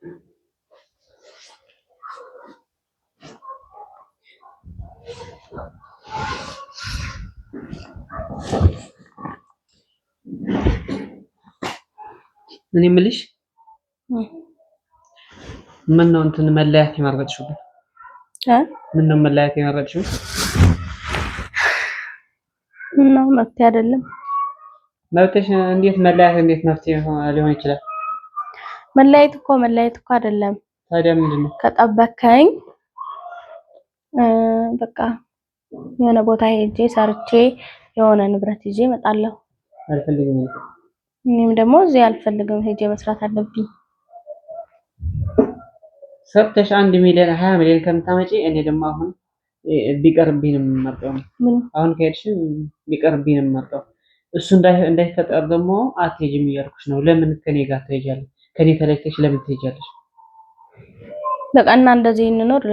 እኔ የምልሽ ምን ነው እንትን መለያየት የመረጥሽው? ምን ነው መለያየት የመረጥሽው? ነው መፍትሄ አይደለም። መብትሽ እንዴት መለያየት እንዴት መፍትሄ ሊሆን ይችላል? መለያየት እኮ አይደለም። ታዲያ ምንድነው? ከጠበከኝ በቃ የሆነ ቦታ ሄጄ ሰርቼ የሆነ ንብረት ይዤ እመጣለሁ። አልፈልግም። እኔም ደግሞ እዚህ አልፈልግም፣ ሄጄ መስራት አለብኝ። ሰርተሽ 1 ሚሊዮን 20 ሚሊዮን ከምታመጪ እኔ ደግሞ አሁን ቢቀርብኝ ነው የምመርጠው። አሁን ከሄድሽ ቢቀርብኝ ነው የምመርጠው። እሱ እንዳይፈጠር ደግሞ አትሄጂም እያልኩሽ ነው። ለምን ከኔ ጋር ትሄጃለሽ? ከኔ ተለይተሽ ለምን ትሄጃለሽ? በቃ እና እንደዚህ እንኖር።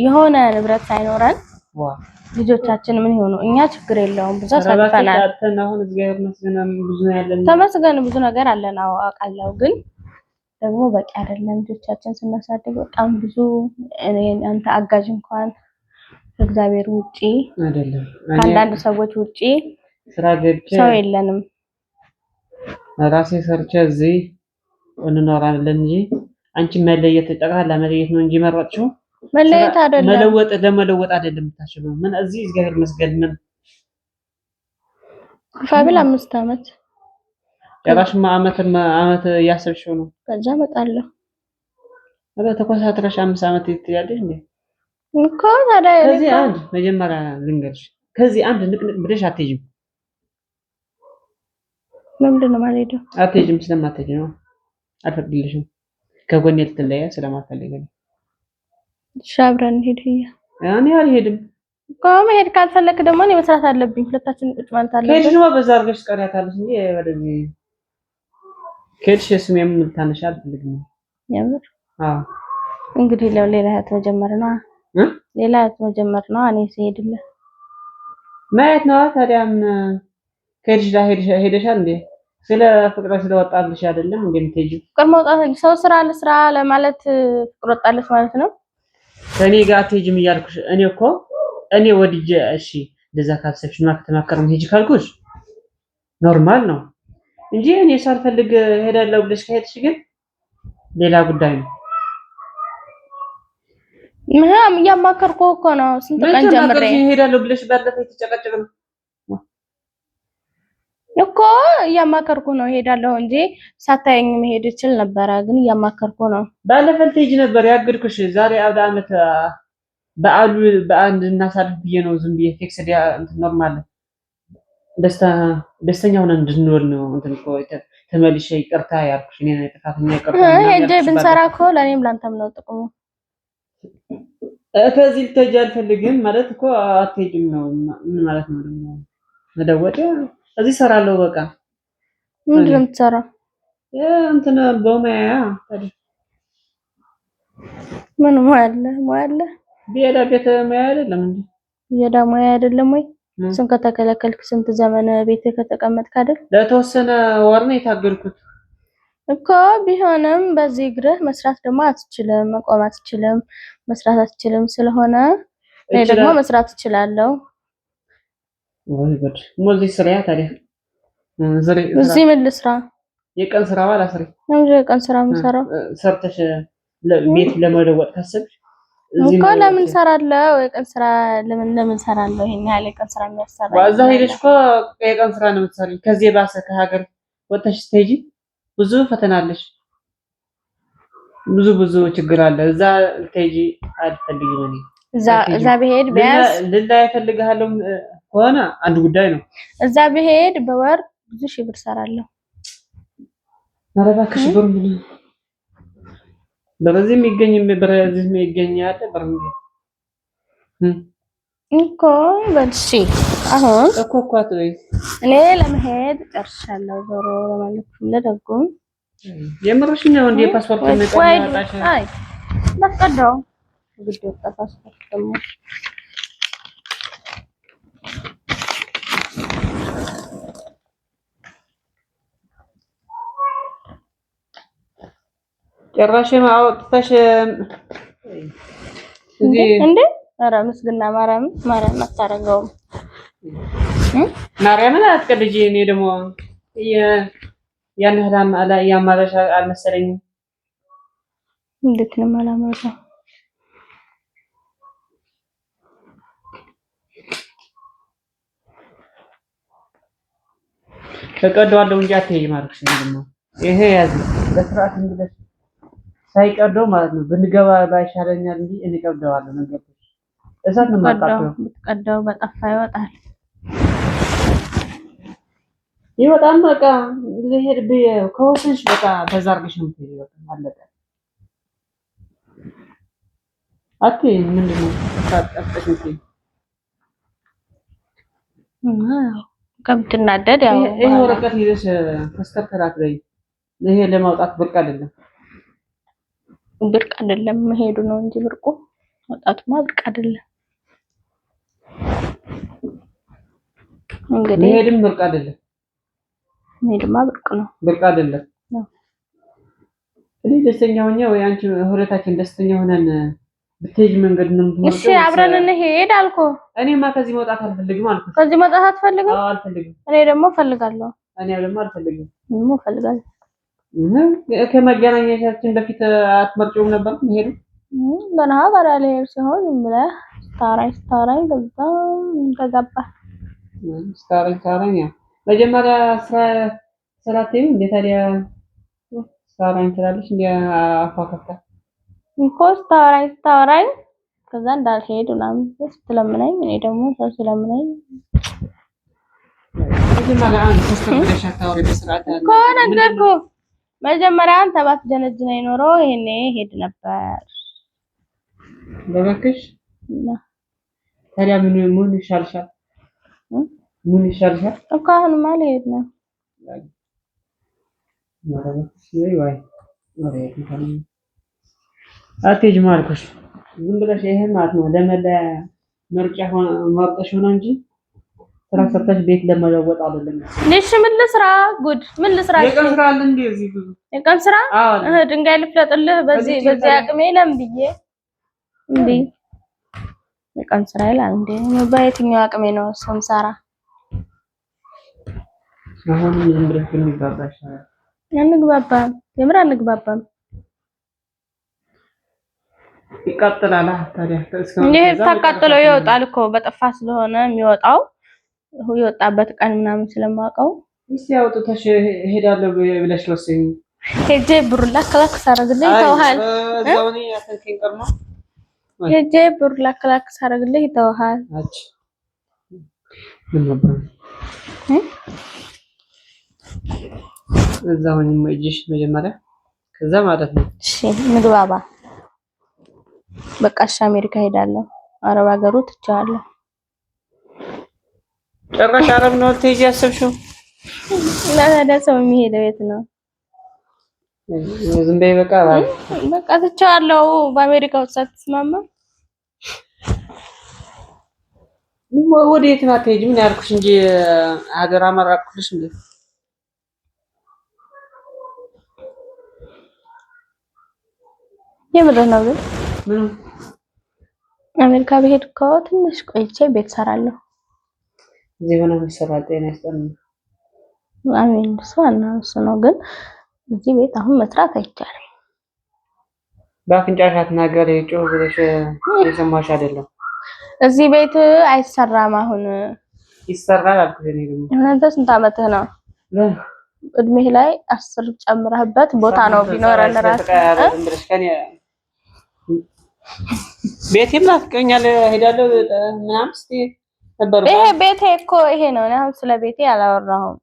የሆነ ንብረት ሳይኖረን ልጆቻችን ምን ይሆኑ? እኛ ችግር የለውም ብዙ አሳልፈናል። አሁን እግዚአብሔር ይመስገን ብዙ ነው ያለን። ተመስገን ብዙ ነገር አለን። አዎ አውቃለሁ፣ ግን ደግሞ በቂ አይደለም። ልጆቻችን ስናሳድግ በጣም ብዙ አንተ አጋዥ እንኳን ከእግዚአብሔር ውጪ አይደለም ከአንዳንድ ሰዎች ውጪ ስራ ገብቼ ሰው የለንም። ራሴ ሰርቼ እዚህ እንኖራለን እንጂ አንቺ መለየት ጠቅላላ መለየት ነው እንጂ መረጥሽው መለየት አይደለም። ለመለወጥ አይደለም የምታስበው። ምን እዚህ እግዚአብሔር ይመስገን ምን ፋቢል 5 አመት ጭራሽማ አመት እያሰብሽው ነው። ከዛ እመጣለሁ። አረ ተኮሳትረሽ 5 አመት ትያለሽ እንዴ? እኮ ታዲያ ከዚህ አንድ መጀመሪያ ልንገርሽ፣ ከዚህ አንድ ንቅንቅ ብለሽ አትሄጂም። ለምንድን ነው ማለት ነው? አትሄጂም፣ ስለማትሄጂ ነው። አልፈቅድልሽም። ከጎኔ ልትለያ ስለማትፈልጊ ነው። ሻብረን ሄድ እኔ አልሄድም። መሄድ ካልፈለክ ደግሞ እኔ መስራት አለብኝ። ሁለታችን ቁጭ ማለት አለብን። ከሄድሽ ነው በዛ አድርገሽ ትቀሪያታለሽ እንጂ ወደዚህ ከሄድሽ ስሜም ልታነሺ አልፈልግም። የምር? አዎ። እንግዲህ ሌላ ህይወት መጀመር ነው። ሌላ ህይወት መጀመር ነው። እኔ ስሄድልህ ማየት ነው። ታዲያ ምን ከሄድሽ ሄደሻል እንዴ? ስለ ፍቅር ስለወጣልሽ አይደለም እንደምትሄጂው? ፍቅር መውጣት ሰው ስራ ለስራ ለማለት ፍቅር ወጣልሽ ማለት ነው። ከኔ ጋር አትሄጂም እያልኩሽ እኔ ወድጄ እሺ እንደዛ ካሰብሽ ማከተማከረም ሄጂ ካልኩሽ ኖርማል ነው እንጂ እኔ ሳልፈልግ ሄዳለሁ ብለሽ ከሄድሽ ግን ሌላ ጉዳይ ነው። እያማከርኩ እኮ ነው። ስንት ቀን ጀምሬ ሄዳለሁ ብለሽ ባለፈው የተጨቀጨቀ ነው እኮ እያማከርኩ ነው። ሄዳለሁ እንጂ ሳታየኝ መሄድ ይችል ነበር፣ ግን እያማከርኩ ነው። ባለፈው ትሄጂ ነበር ያገድኩሽ። ዛሬ አብዳ አመት በአንድ እናሳልፍ ብዬ ነው ዝም ብዬ ፊክስ ዲያ እንትን ኖርማል ደስተኛ ሆነን እንድንኖር ነው። እንትን እኮ ተመልሼ ይቅርታ ያልኩሽ እኔ ነኝ ጥፋተኛ። ይቅርታ ሄጄ ብንሰራ እኮ ለኔም ላንተም ነው ጥቅሙ። ከዚህ ልትሄጂ አልፈልግም ማለት እኮ አትሄጂም ነው። ምን ማለት ነው ደግሞ መደወጥ? እዚህ እሰራለሁ በቃ። ምንድን ነው የምትሰራው? እንትን በሙያ ታዲያ ምን ሙያ አለ? ቢሄዳ ቤት ሙያ አይደለም እንዴ? የዳ ሙያ አይደለም ወይ? እሱን ከተከለከልክ ስንት ዘመን ቤት ከተቀመጥክ አይደል? ለተወሰነ ወር ነው የታገድኩት እኮ። ቢሆንም በዚህ እግርህ መስራት ደግሞ አትችልም፣ መቆም አትችልም፣ መስራት አትችልም። ስለሆነ እኔ ደግሞ መስራት እችላለሁ። ወይ ጉድ! ሞልዲ ስራያ ታዲያ እዚህ ምን ልስራ? የቀን ስራ ባላ ስሪ። የቀን ስራ የምሰራው ሰርተሽ ቤት ለመለወጥ ካሰብሽ እኮ ለምን ሰራለሁ? የቀን ስራ ለምን ሰራለሁ? ይሄን ያህል የቀን ስራ የሚያሰራ ዋዛ ሄደሽ እኮ የቀን ስራ ነው የምትሰሪው። ከዚህ ባሰ ከሀገር ወጥተሽ ስትሄጂ ብዙ ፈተና አለሽ፣ ብዙ ችግር አለ። እዛ ልትሄጂ አልፈልግም እኔ እዛ ብሄድ ቢያንስ ልላይ እፈልግሃለሁ ከሆነ አንድ ጉዳይ ነው። እዛ ብሄድ በወር ብዙ ሺህ ብር ሰራለሁ። ኧረ እባክሽ ብር ምን በዚህ የሚገኝ ያለ ብር እኮ በልሺ አሁን እኮ አትበይ። እኔ ለመሄድ ጨርሻለሁ። ዞሮ ለማለት ለደጉም የምርሽ ነው እንዴ? ፓስፖርት መጣሽ? አይ ለቀደው ግድ ወጣ ፓስፖርት ደግሞ ጭራሽ አውጥተሽ እንዴ! ኧረ ምስግና ማርያም አታረገውም። ማርያምን አትቀልጂ። እኔ ደግሞ ያን ህላም አላ ያማረሻ አልመሰለኝም። እንዴት ነው ማላማረው? ተቀደዋለሁ እንጂ አትሄጂም አልኩሽ። ደግሞ ይሄ ያዝ በስርዓት እንግዲህ ሳይቀደው ማለት ነው ብንገባ ባይሻለኛል እንጂ እንቀደዋለሁ። ነገር እሳት ነው ማጣጣው። ብትቀደው በጠፋ ይወጣል። ይወጣል በቃ ልሄድ ከወሰንሽ በቃ ተዛርግሽ ነው የምትሄጂው። በቃ አለቀ። አትይም ምንድነው ታጣጣሽ ነው ከምትናደድ ያው ይሄ ወረቀት ይዘሽ ተስተካከላት ላይ ይሄ ለማውጣት ብርቅ አይደለም። ብርቅ አይደለም መሄዱ ነው እንጂ ብርቁ መውጣቱማ ብርቅ አይደለም። እንግዲህ መሄድም ብርቅ አይደለም። መሄድማ ብርቅ ነው። ብርቅ አይደለም። እኔ ደስተኛ ሆኜ ወይ አንቺ ሁለታችን ደስተኛ ሆነን ብትሄጂ መንገድ ነው የምትመጣው። እሺ አብረን እንሄድ አልኩ። እኔማ ከዚህ መውጣት አልፈልግም አልኩ። ከዚህ መውጣት አትፈልግም? አዎ አልፈልግም። እኔ ደግሞ እፈልጋለሁ። እኔ ደግሞ አልፈልግም። እፈልጋለሁ። ከመገናኘታችን በፊት አትመርጪውም ነበር መሄዱ? ገና ጋር ልሄድ ሲሆን ብለህ ስታወራኝ ስታወራኝ ያው መጀመሪያ ስራቴም እንደ ታዲያ ስታወራኝ ትላለች እንደ አፏ ከፍታ እኮ ስታወራኝ ከዛ እንዳልሄድ ምናምን ስትለምነኝ እኔ ደግሞ ሰው ስለምነኝ እኮ ነገርኩህ። መጀመሪያ አንተ ባትጀነጅነኝ ኖሮ ይሄኔ ሄድ ነበር። በበክሽ ታዲያ ምን ይሻልሻል? ምን ይሻልሻል እኮ አሁንማ ልሄድ ነው። ወይ አትሄጂም አልኩሽ። ዝም ብለሽ ይሄን ማለት ነው ለመለያ ምርጫ ማውጣሽ ሆነ እንጂ ስራ ሰርተሽ ቤት ለመለወጥ አይደለም። ልሽ ምን ልስራ? ጉድ ምን ልስራ? የቀን ስራ አለ እንዴ እዚህ ብዙ የቀን ስራ? ድንጋይ ልፍለጥልህ በዚህ አቅሜ ለም ብዬ እንዴ የቀን ስራ ይላል እንዴ? በየትኛው አቅሜ ነው ሰምሳራ? አሁን ዝም ብለሽ እንግባባሽ። አንግባባም፣ የምር አንግባባም። ይቃጠላል ታዲያ ይሄ ታቃጥለው ይወጣል እኮ በጠፋ ስለሆነ የሚወጣው የወጣበት ቀን ምናምን ስለማውቀው እስቲ አውጥተሽ ሄዳለሁ ብለሽ ወሰኝ ሄጄ ብር ላክላክ ሳረግልኝ ይተውሃል። እዛውኔ ያተንከኝ ቀርማ ሄጄ ብር ላክላክ ሳረግልኝ ይተውሃል። አጭ ምን ነበር እዛውኔ እጅሽ መጀመሪያ ከዛ ማለት ነው። እሺ ምግባባ በቃ እሺ አሜሪካ ሄዳለሁ። አረብ ሀገሩ ትቻለሁ። ጭራሽ አረብ ነው ትሄጂ ያሰብሽው? ለታዲያ ሰው የሚሄደው የት ነው? ዝም በይ በቃ በቃ ትቻለሁ። በአሜሪካ ውስጥ ሳትስማማ ወዴት ነው አትሄጂ? ምን ያልኩሽ እንጂ ሀገር አመራቅኩልሽ እንዴ? የምር ነው ግን ምን አሜሪካ ብሄድ እኮ ትንሽ ቆይቼ ቤት ሰራለሁ። እዚህ ሆነ መሰራት ጤና ይስጠን። አሜን። እሱ ነው ግን እዚህ ቤት አሁን መስራት አይቻልም። በአፍንጫሽ አትናገሪ ጮህ ብለሽ የሰማሽ አይደለም። እዚህ ቤት አይሰራም። አሁን ይሰራል አልኩሽ። እኔ ደግሞ እናንተ ስንት አመትህ ነው? እድሜህ ላይ 10 ጨምረህበት ቦታ ነው ቢኖረን ራስ ቤቴም ናፍቀኛል ሄዳለሁ ምናምን እስቲ ነበር። ይሄ ቤቴ እኮ ይሄ ነው። አሁን ስለ ቤቴ አላወራሁም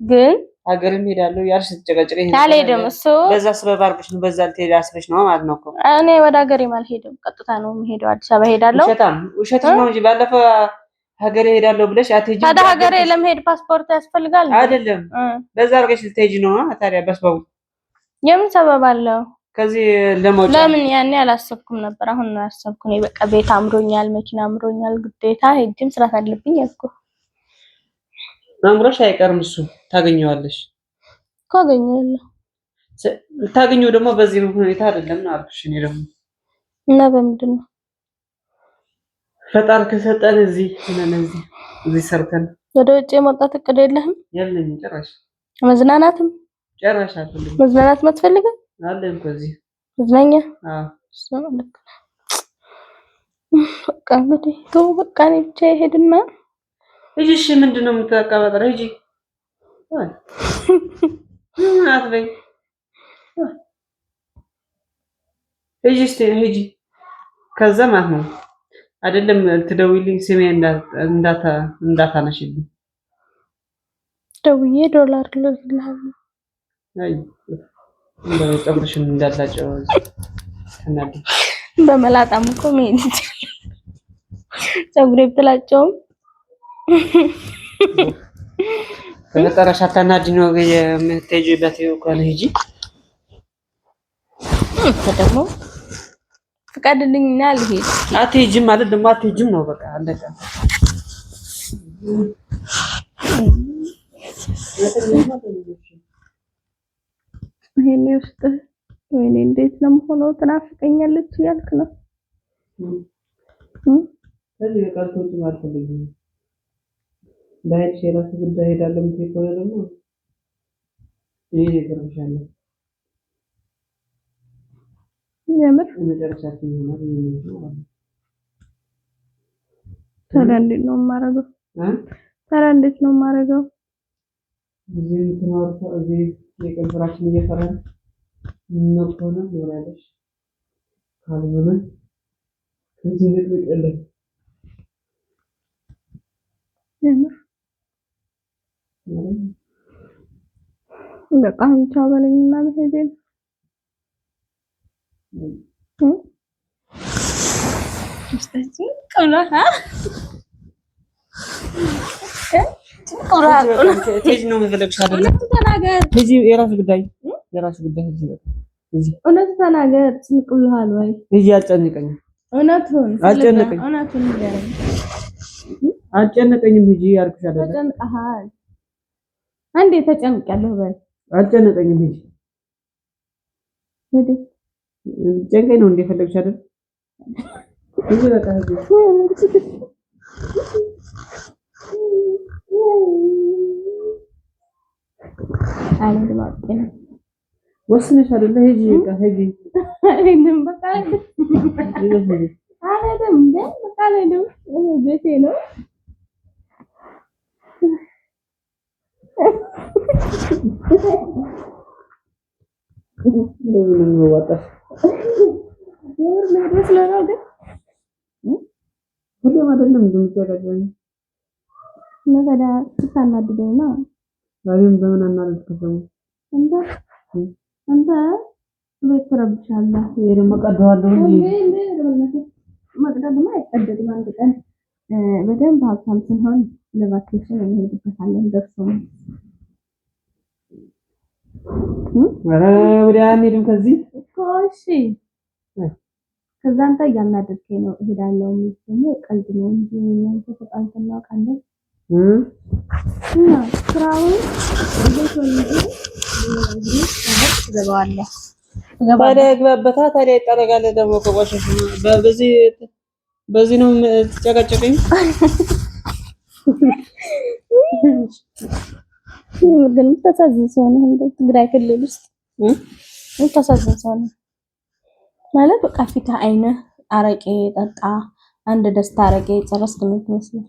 ግን ሀገርም ሄዳለሁ ያልሽ ስትጨቀጭቀኝ አልሄድም። እሱ በዛ ስበብ አድርገሽ ነው በዛ ልትሄጂ አስበሽ ነው ማለት ነው እኮ። እኔ ወደ ሀገሬም አልሄድም፣ ቀጥታ ነው የምሄደው። አዲስ አበባ ሄዳለሁ። ውሸትሽ ነው እንጂ ባለፈው ሀገሬ ሄዳለሁ ብለሽ አትሄጂም። ታዲያ ሀገሬ ለመሄድ ፓስፖርት ያስፈልጋል አይደለም? በዛ አድርገሽ ልትሄጂ ነው ታዲያ። በስበቡ የምን ሰበብ አለው? ከዚህ ለሞጫ ለምን ያኔ አላሰብኩም ነበር። አሁን ነው ያሰብኩ። እኔ በቃ ቤት አምሮኛል፣ መኪና አምሮኛል፣ ግዴታ ሄጅም ስራት አለብኝ ያልኩ። አምሮሽ አይቀርም እሱ ታገኘዋለሽ። ካገኘዋለሁ ታገኘው ደግሞ በዚህ ሁኔታ አይደለም ነው አልኩሽ። እኔ ደግሞ እና በምንድን ነው ፈጣሪ ከሰጠን እዚህ ሰርተን ወደ ውጭ የመውጣት እቅድ የለህም? የለኝም ጭራሽ። መዝናናትም ጭራሽ አልፈልግም። መዝናናት ማትፈልግም? አለን እኮ እዚህ መዝናኛ። አዎ በቃ እንግዲህ ተው በቃ እኔ ብቻ ይሄድና ሂጂ። እሺ ምንድን ነው የምትቀባጥረው? ሂጂ አትበይ። ሂጂ እስኪ ሂጂ። ከዛ ማለት ነው አይደለም ትደውይልኝ ስሜ እንዳታነሽልኝ። ደውዬ ዶላር ልልክልሃለሁ። አይ እንደው ፀጉርሽን እንዳላጨው ተናዲ በመላጣም እኮ ምን ፀጉሬ ብትላጨውም በመጨረሻ አታናድኝ ነው የምትሄጂበት ከሆነ ሂጂ። ደግሞ ፍቃድልኝና ልሄድ። አትሄጂም ማለት ደግሞ አትሄጂም ነው በቃ አለቀ። ይሄኔ ውስጥ ወይኔ እንዴት ነው የምሆነው? ትናፍቀኛለች እያልክ ነው? ከዚህ የቀርቶት ማለት ነው ባይሽ የራሱ ጉዳይ ሄዳለሁ የምትሄድ ከሆነ ደግሞ ይሄ ይገርምሻለሁ። የምር መጨረሻችን ይሆናል ማለት ነው። ታዲያ እንዴት ነው የማደርገው? ታዲያ እንዴት ነው የማደርገው? እዚህ ትኖርኩ እዚህ የቀንበራችን እየፈራን ነው ከሆነ ይወራለሽ ካልሆነ ከዚህ ልቅ የለም። የምር በቃ ቻው በለኝና መሄዴ ነው። እስቲ ቀላህ ቴጅ ነው የምፈልግሽ አይደል? ተናገር። እዚህ የራስ ጉዳይ እዚህ እውነት ተናገር። ትንቅልሃል ወይ? እዚህ አልጨነቀኝም። እውነቱን አልጨነቀኝም። እውነቱን ንገረኝ። አልጨነቀኝም። ሂጂ ያልኩሽ አይደል? ተጨንቀሃል። አንዴ ተጨንቄያለሁ በል። አልጨነቀኝም። ሂጂ ወዴ ጨንቀኝ ነው እንደ ፈለግሽ አይደል? ሂጂ በቃ ሂጂ። አንድ ማጥቂና ወስነሽ አይደል? ሂጂ በቃ ሂጂ። አይንም በቃ አለደም እንደ በቃ አለደም ቤቴ ነው። ለምን ነው ወጣሽ? ለምን ስለሆነ ግን ሁሌም አይደለም እንደምትያቀኝ ነገዳ ታናድደኝና ዛሬም በምን አናደድከው? አንተ ቤት ትረብሻለህ። ይሄ ደግሞ ቀደዋለሁ እንጂ መቅደድማ አይቀደድም። አንድ ቀን በደንብ ሀብታም ስንሆን ለቫኬሽን እንሄድበታለን። ደርሶ ኧረ ወዲያ አንሄድም ከዚህ እኮ እሺ። ከዛ አንተ እያናደድከኝ ነው። እሄዳለሁ ደግሞ ቀልድ ነው እንጂ እናንተ ተጣልተን እናውቃለን። እና ስራውን እንዴት ነው ትገባዋለህ? ታዲያ ግባበታ ታዲያ ይጠረጋል ደግሞ ከቆሸሽ በዚህ ነው ትጨቀጨቀኝ። ግን ተሳዝን ሰው ነው እንደ ትግራይ ክልል ውስጥ ተሳዝን ሰው ነው ማለት በቃ ፊትህ አይነህ አረቄ ጠጣ አንድ ደስታ አረቄ ጨረስክ ነው ትመስለው።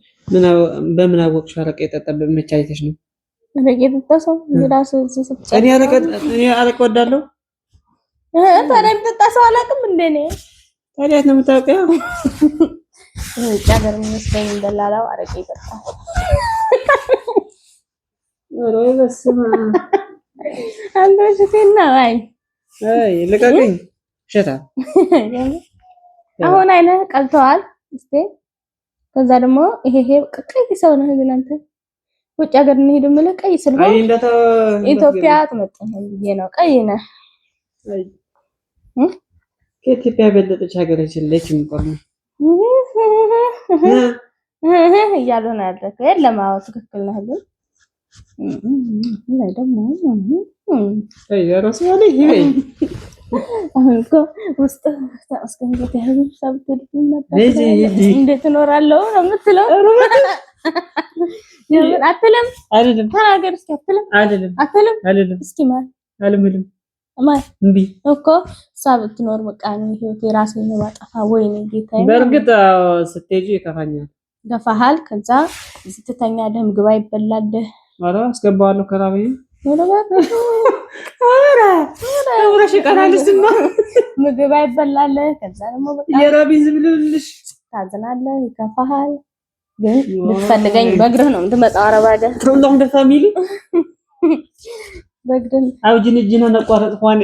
በምን አወቅሽ? አረቄ ጠጣ በመቻይተሽ ነው? አረቄ ጠጣ ሰው ራስ ስትጨርስ እኔ አረቄ ወዳለሁ። ታዲያ ጠጣ ሰው አላውቅም እንደ እኔ ታዲያ ነው የምታውቂው? ጫገር የሚመስለኝ እንደላላው አረቄ ጠጣ። ኧረ በስመ አብ አንተ ሽቴና አይ ልቀቀኝ። ሸታ አሁን አይነ ቀልተዋል። እስቲ ከዛ ደግሞ ይሄ ቀይ ሰው ነው ግን አንተ ውጭ ሀገር እንሄድ የምልህ ቀይ ስለሆነ ኢትዮጵያ ትመጣለህ ብዬ ነው። ቀይ ነህ። ከኢትዮጵያ በለጠች ሀገር የለችም እኮ ነው እያሉ ነው ያለው። የለም አዎ ትክክል ነህ። ግን ላይ ደግሞ የራሱ ያለ ይሄ አሁን እኮ ውስጥ አስቀምጥ ያህል ሰብት እንዴት እኖራለሁ ነው የምትለው? አትልም አይደለም ተናገር እስኪ አትልም እስኪ አልምልም እምቢ እኮ ሳብ ትኖር በቃ ነው ህይወት የራሴ ነው ባጠፋ ወይ ነው ጌታዬ። በእርግጥ ስትሄጂ ይከፋኛል። ገፋሃል ከዛ ስትተኛ ደም ግባ ይበላል። ኧረ አስገባዋለሁ ከራበኝ ወራሽ ቀራልስማ ምግብ አይበላል። ከዛ ደግሞ በቃ የራቢን ዝብልልሽ ታዝናለህ፣ ይከፋሃል። ግን ልትፈልገኝ በእግርህ ነው የምትመጣው። አረባደ ትሮሎም ደ ፋሚሊ በእግርህ አውጅን ነቋረጥ ሆነ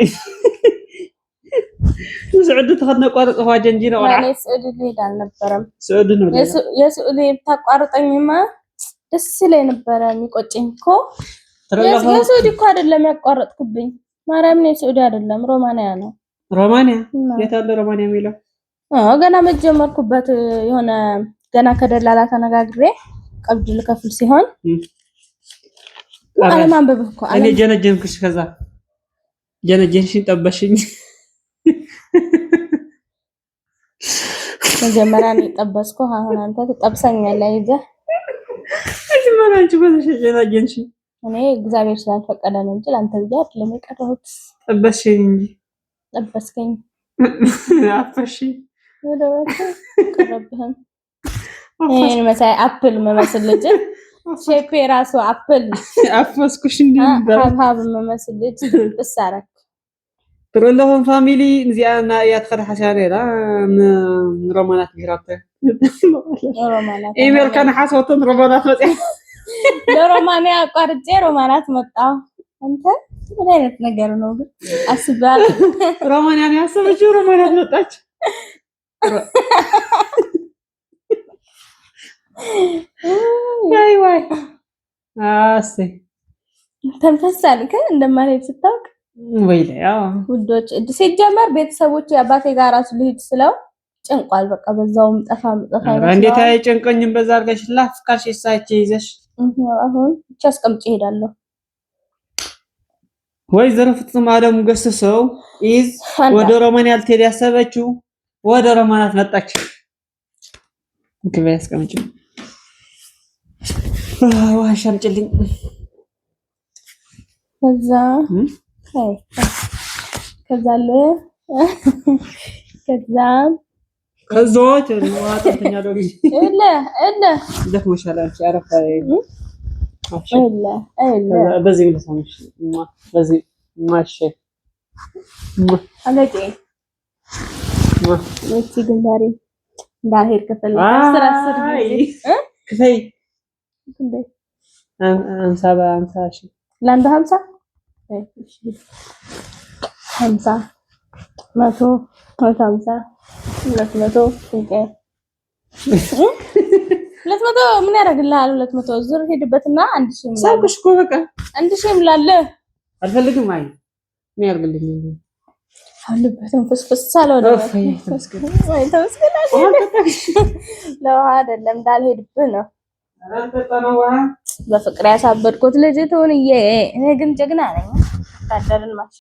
ስዑድ ተነቋረጥ ሆነ ጀንጂና ወራ ስዑድ ሊሄድ አልነበረም። ስዑድ ነው የስዑድ ታቋርጠኝማ ደስ ይለኝ ነበረ። የሚቆጨኝ እኮ የስዑድ እኮ አይደለም ያቋረጥኩብኝ፣ ማርያም ነው የስዑድ አይደለም ሮማንያ ነው። ሮማንያ የት አለ ሮማንያ የሚለው? ገና መጀመርኩበት የሆነ ገና ከደላላ ተነጋግሬ ቀብድ ልከፍል ሲሆን አለማንበብ እኮ እኔ ጀነጀንኩሽ፣ ከዛ ጀነጀንሽን ጠበሽኝ። መጀመሪያ ነው ጠበስኩ። አሁን አንተ ትጠብሰኛለህ ይዘህ አንቺ በተሽ ጀነጀንሽ። እኔ እግዚአብሔር ስላልፈቀደ ነው እንጂ አንተ ብዬ አይደለም የቀረሁት። ጠበሽኝ እንጂ ጠበስከኝ። አፈሽ ወደወጣ ቀረብህን ይሄን መሳይ አፕል መመስል ልጅ ሼፕ የራሱ አፕል አፈስኩሽ እንዴ ሀብ መመስል ልጅ ብሳረክ ትሮለሆን ፋሚሊ እዚያና ያትኸደ ሓሳኔራ ሮማናት ግራተ ሮማናት ኢሜል ካን ሓሶተን ሮማናት መጽ ለሮማንያ አቋርጬ ሮማናት መጣው። አንተ ምን አይነት ነገር ነው ግን? አስባል ሮማንያ ነው ያሰበችው፣ ሮማናት መጣች። ዋይ አሴ ተንፈሳልከ እንደማልሄድ ስታውቅ ወይላ ያው ውዶች ሲጀመር ቤተሰቦች አባቴ ጋር ራሱ ልሂድ ስለው ጭንቋል። በቃ በዛውም ጠፋ እንዴት አይጨንቀኝም? በዛ አድርገሽ ላፍ ካልሽ ሳይቼ ይዘሽ አሁን ብቻ አስቀምጬ እሄዳለሁ። ወይ ዘረፍጥም አለሙ ገሰሰው ኢዝ ወደ ሮማንያ ልትሄድ ያሰበችው ወደ ሮማናት መጣች። እንግዲህ ያስቀምጪ ዋሽ አምጪልኝ። ከዛች ዋጣተኛ ዶግ ደክሞሻል አንቺ አረፋ በዚህ ልሳምሽ በዚህ ማሽ አለቄ ወጪ ግንባሬ እንዳሄድ ከፈለክ 10 ጊዜ ክፈይ እንዴ 50 ሺህ ለአንድ 50 50 100 150 200 እንዴ 200 ምን ያደርግልሃል? 200 ዙር ሄድበትና 1000 ምላል ሳውቅሽ እኮ በቃ 1000 ምላል አልፈልግም። አይ ምን ያርግልኝ አለበትም ፍስፍስ ሳለው ነው ተመስገን ለውሃ አይደለም እንዳልሄድብህ ነው። በፍቅር ያሳበድኩት ልጅ ትሁንዬ። እኔ ግን ጀግና ነኝ። ታደርን ማሽ